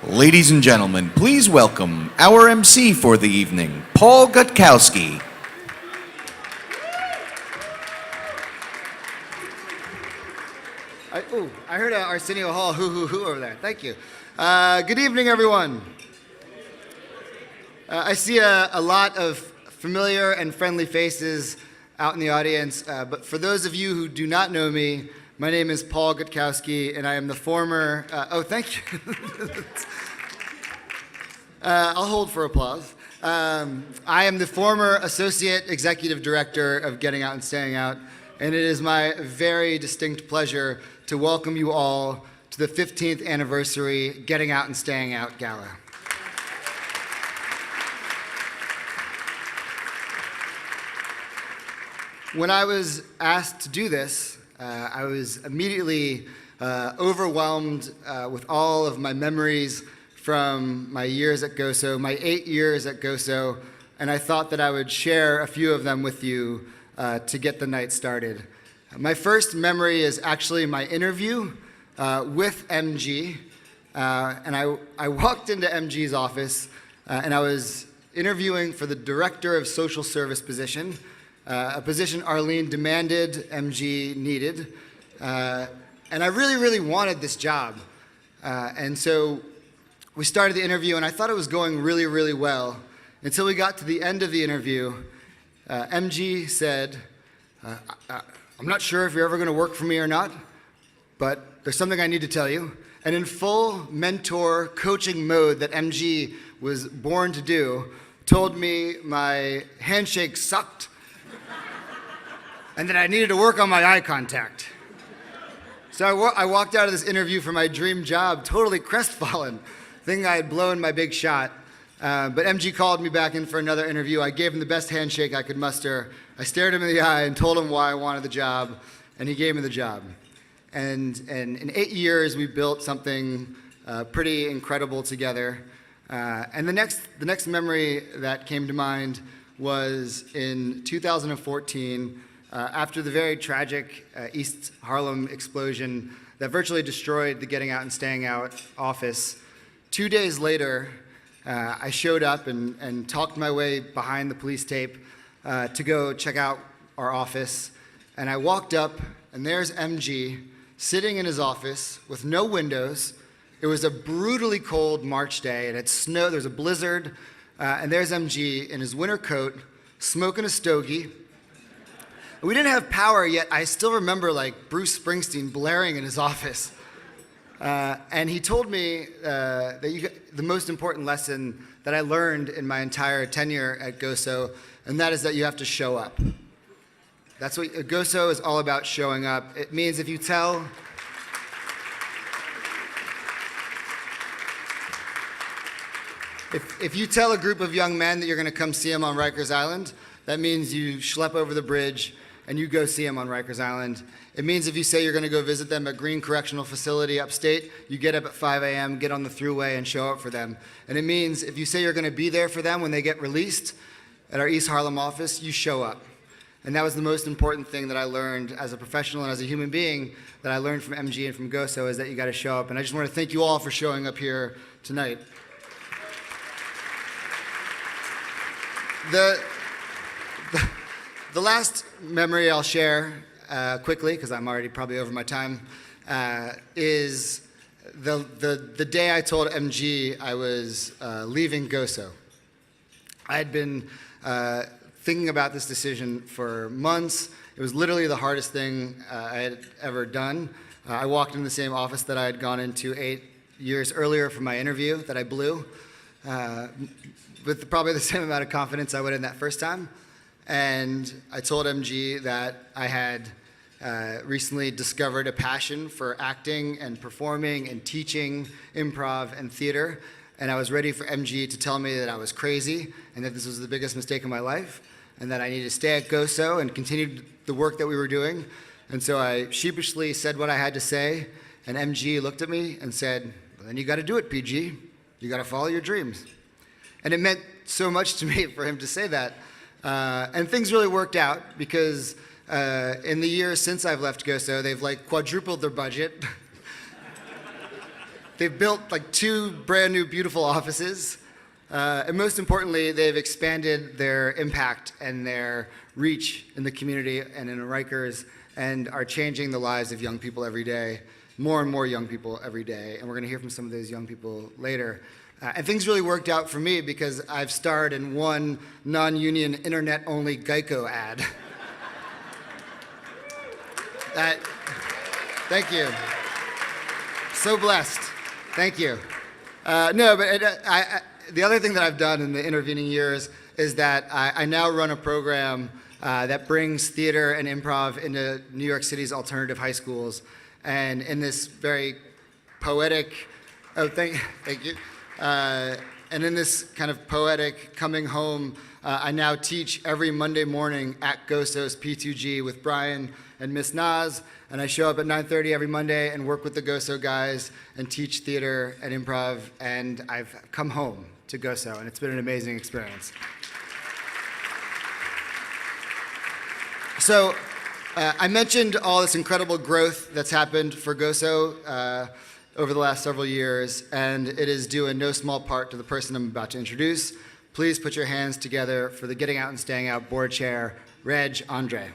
Ladies and gentlemen, please welcome our MC for the evening, Paul Gutkowski. I heard Arsenio Hall hoo over there. Thank you. Good evening, everyone. I see a lot of familiar and friendly faces out in the audience, but for those of you who do not know me, my name is Paul Gutkowski, and I am the former, thank you. I'll hold for applause. I am the former Associate Executive Director of Getting Out and Staying Out, and it is my very distinct pleasure to welcome you all to the 15th anniversary Getting Out and Staying Out Gala. When I was asked to do this, I was immediately overwhelmed with all of my memories from my years at GOSO, my 8 years at GOSO, and I thought that I would share a few of them with you to get the night started. My first memory is actually my interview with MG, and I walked into MG's office, and I was interviewing for the Director of Social Service position, a position Arlene demanded MG needed, and I really wanted this job. And so we started the interview, and I thought it was going really well until we got to the end of the interview. MG said, I'm not sure if you're ever going to work for me or not, but there's something I need to tell you. And in full mentor coaching mode that MG was born to do, told me my handshake sucked and that I needed to work on my eye contact. So I walked out of this interview for my dream job totally crestfallen, thinking I had blown my big shot. But MG called me back in for another interview. I gave him the best handshake I could muster. I stared him in the eye and told him why I wanted the job, and he gave me the job. And in 8 years, we built something pretty incredible together. And the next memory that came to mind was in 2014, after the very tragic East Harlem explosion that virtually destroyed the Getting Out and Staying Out office. 2 days later, I showed up and talked my way behind the police tape to go check out our office. And I walked up, and there's MG sitting in his office with no windows. It was a brutally cold March day. It had snowed, there was a blizzard, and there's MG in his winter coat, smoking a stogie. We didn't have power yet. I still remember like Bruce Springsteen blaring in his office. And he told me the most important lesson that I learned in my entire tenure at GOSO, and that is that you have to show up. That's what GOSO is all about, showing up. It means if you tell a group of young men that you're going to come see them on Rikers Island, that means you schlep over the bridge and you go see them on Rikers Island. It means if you say you're going to go visit them at Green Correctional Facility upstate, you get up at 5 a.m., get on the thruway, and show up for them. And it means if you say you're going to be there for them when they get released at our East Harlem office, you show up. And that was the most important thing that I learned as a professional and as a human being that I learned from MG and from GOSO, is that you got to show up. And I just want to thank you all for showing up here tonight. The last memory I'll share quickly, because I'm already probably over my time, is the day I told MG I was leaving GOSO. I had been thinking about this decision for months. It was literally the hardest thing I had ever done. I walked in the same office that I had gone into 8 years earlier for my interview that I blew, with probably the same amount of confidence I would in that first time. And I told MG that I had recently discovered a passion for acting and performing and teaching improv and theater. And I was ready for MG to tell me that I was crazy and that this was the biggest mistake of my life and that I needed to stay at GOSO and continue the work that we were doing. And so I sheepishly said what I had to say, and MG looked at me and said, well, then you got to do it, PG. You got to follow your dreams. And it meant so much to me for him to say that. And things really worked out because in the years since I've left GOSO, they've like quadrupled their budget. they've built like 2 brand new beautiful offices. And most importantly, they've expanded their impact and their reach in the community and in Rikers, and are changing the lives of young people every day, more and more young people every day. And we're going to hear from some of those young people later. And things really worked out for me because I've starred in one non-union, internet-only Geico ad. Thank you. So blessed. Thank you. The other thing that I've done in the intervening years is that I now run a program that brings theater and improv into New York City's alternative high schools. And in this very poetic, thank you. And in this kind of poetic coming home, I now teach every Monday morning at GOSO's P2G with Brian and Miss Naz, and I show up at 9:30 every Monday and work with the GOSO guys and teach theater and improv, and I've come home to GOSO, and it's been an amazing experience. So I mentioned all this incredible growth that's happened for GOSO over the last several years, and it is due in no small part to the person I'm about to introduce. Please put your hands together for the Getting Out and Staying Out board chair, Reg Andre.